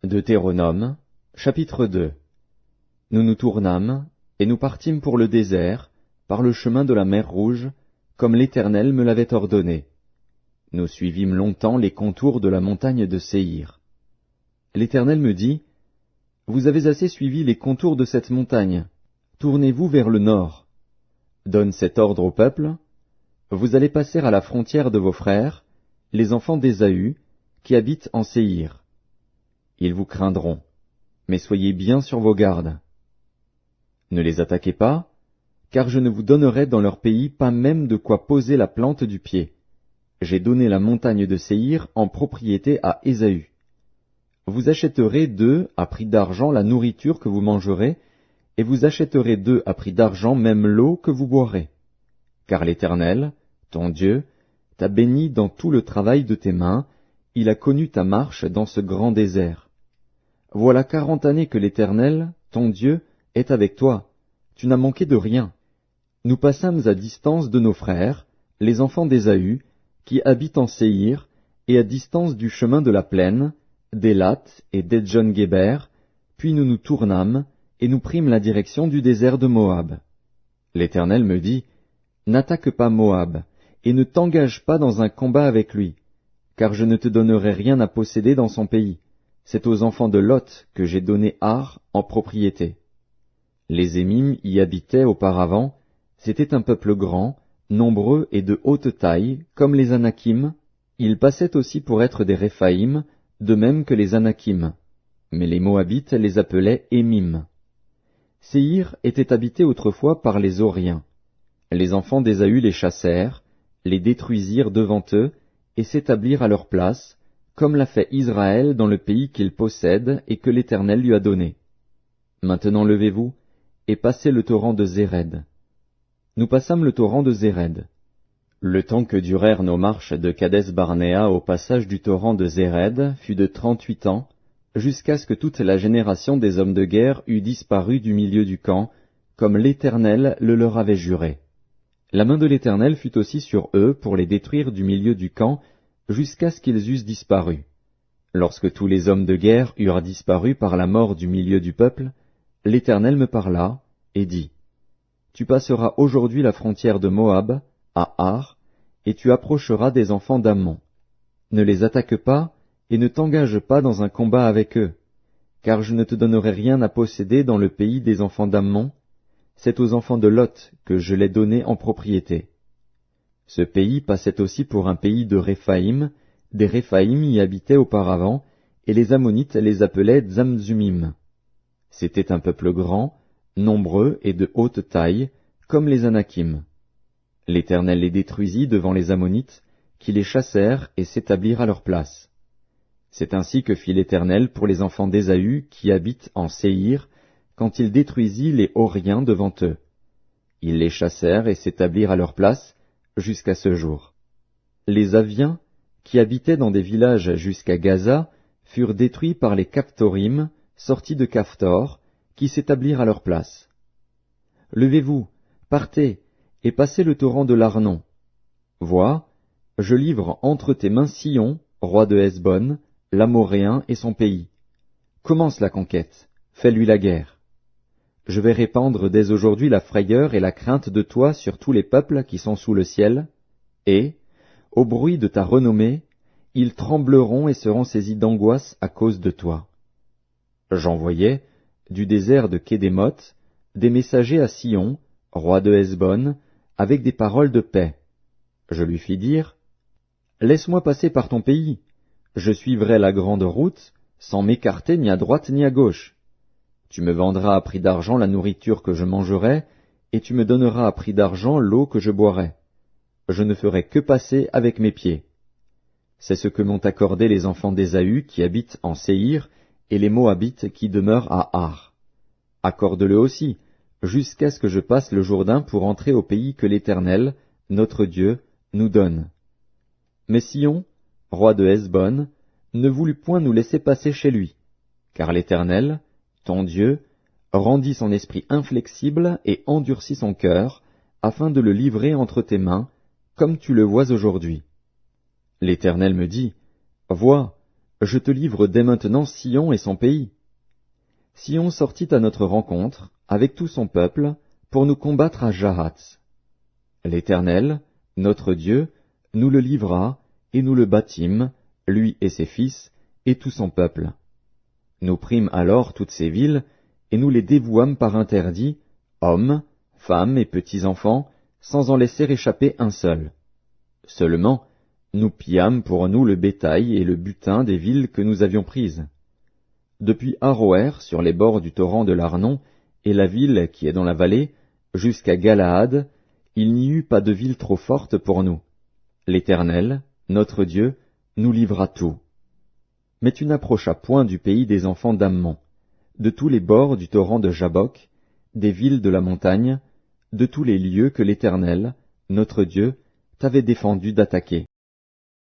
Deutéronome, chapitre 2. Nous nous tournâmes, et nous partîmes pour le désert, par le chemin de la mer Rouge, comme l'Éternel me l'avait ordonné. Nous suivîmes longtemps les contours de la montagne de Séhir. L'Éternel me dit, « Vous avez assez suivi les contours de cette montagne, tournez-vous vers le nord. Donne cet ordre au peuple, vous allez passer à la frontière de vos frères, les enfants d'Ésaü, qui habitent en Séhir. Ils vous craindront, mais soyez bien sur vos gardes. Ne les attaquez pas, car je ne vous donnerai dans leur pays pas même de quoi poser la plante du pied. J'ai donné la montagne de Séhir en propriété à Ésaü. Vous achèterez d'eux à prix d'argent la nourriture que vous mangerez, et vous achèterez d'eux à prix d'argent même l'eau que vous boirez. Car l'Éternel, ton Dieu, t'a béni dans tout le travail de tes mains, il a connu ta marche dans ce grand désert. Voilà 40 années que l'Éternel, ton Dieu, est avec toi. Tu n'as manqué de rien. Nous passâmes à distance de nos frères, les enfants d'Ésaü, qui habitent en Séhir, et à distance du chemin de la plaine, d'Élat et d'Edjon-Guéber, puis nous nous tournâmes, et nous prîmes la direction du désert de Moab. L'Éternel me dit, « N'attaque pas Moab, et ne t'engage pas dans un combat avec lui, car je ne te donnerai rien à posséder dans son pays. C'est aux enfants de Lot que j'ai donné Ar en propriété. » Les Émim y habitaient auparavant, c'était un peuple grand, nombreux et de haute taille, comme les Anakim. Ils passaient aussi pour être des Réphaïm, de même que les Anakim. Mais les Moabites les appelaient Émim. Séhir était habité autrefois par les Horiens. Les enfants d'Ésaü les chassèrent, les détruisirent devant eux, et s'établirent à leur place, comme l'a fait Israël dans le pays qu'il possède et que l'Éternel lui a donné. Maintenant levez-vous, et passez le torrent de Zéred. Nous passâmes le torrent de Zéred. Le temps que durèrent nos marches de Kadès-Barnéa au passage du torrent de Zéred fut de 38 ans, jusqu'à ce que toute la génération des hommes de guerre eût disparu du milieu du camp, comme l'Éternel le leur avait juré. La main de l'Éternel fut aussi sur eux pour les détruire du milieu du camp, jusqu'à ce qu'ils eussent disparu. Lorsque tous les hommes de guerre eurent disparu par la mort du milieu du peuple, l'Éternel me parla, et dit, « Tu passeras aujourd'hui la frontière de Moab, à Ar, et tu approcheras des enfants d'Ammon. Ne les attaque pas, et ne t'engage pas dans un combat avec eux, car je ne te donnerai rien à posséder dans le pays des enfants d'Ammon, c'est aux enfants de Lot que je l'ai donné en propriété. » Ce pays passait aussi pour un pays de Réphaïm, des Réphaïm y habitaient auparavant, et les Ammonites les appelaient Zamzumim. C'était un peuple grand, nombreux et de haute taille, comme les Anakim. L'Éternel les détruisit devant les Ammonites, qui les chassèrent et s'établirent à leur place. C'est ainsi que fit l'Éternel pour les enfants d'Ésaü qui habitent en Séhir, quand il détruisit les Horiens devant eux. Ils les chassèrent et s'établirent à leur place, jusqu'à ce jour. Les Aviens, qui habitaient dans des villages jusqu'à Gaza, furent détruits par les Caphtorim, sortis de Caphtor, qui s'établirent à leur place. Levez-vous, partez, et passez le torrent de l'Arnon. Vois, je livre entre tes mains Sihon, roi de Hesbon, l'Amoréen et son pays. Commence la conquête, fais-lui la guerre. Je vais répandre dès aujourd'hui la frayeur et la crainte de toi sur tous les peuples qui sont sous le ciel, et, au bruit de ta renommée, ils trembleront et seront saisis d'angoisse à cause de toi. J'envoyai, du désert de Kédémoth, des messagers à Sihon, roi de Hesbon, avec des paroles de paix. Je lui fis dire, « Laisse-moi passer par ton pays, je suivrai la grande route, sans m'écarter ni à droite ni à gauche. Tu me vendras à prix d'argent la nourriture que je mangerai, et tu me donneras à prix d'argent l'eau que je boirai. Je ne ferai que passer avec mes pieds. » C'est ce que m'ont accordé les enfants d'Ésaü qui habitent en Séhir, et les Moabites qui demeurent à Ar. Accorde-le aussi, jusqu'à ce que je passe le Jourdain pour entrer au pays que l'Éternel, notre Dieu, nous donne. Mais Sihon, roi de Hesbon, ne voulut point nous laisser passer chez lui, car l'Éternel, ton Dieu, rendit son esprit inflexible et endurcit son cœur, afin de le livrer entre tes mains, comme tu le vois aujourd'hui. L'Éternel me dit, « Vois, je te livre dès maintenant Sion et son pays. Sion sortit à notre rencontre, avec tout son peuple, pour nous combattre à Jahath. L'Éternel, notre Dieu, nous le livra, et nous le bâtîmes, lui et ses fils, et tout son peuple. Nous prîmes alors toutes ces villes, et nous les dévouâmes par interdit, hommes, femmes et petits-enfants, sans en laisser échapper un seul. Seulement, nous pillâmes pour nous le bétail et le butin des villes que nous avions prises. Depuis Aroër, sur les bords du torrent de l'Arnon, et la ville qui est dans la vallée, jusqu'à Galaad, il n'y eut pas de ville trop forte pour nous. L'Éternel, notre Dieu, nous livra tout. Mais tu n'approchas point du pays des enfants d'Ammon, de tous les bords du torrent de Jabbok, des villes de la montagne, de tous les lieux que l'Éternel, notre Dieu, t'avait défendu d'attaquer.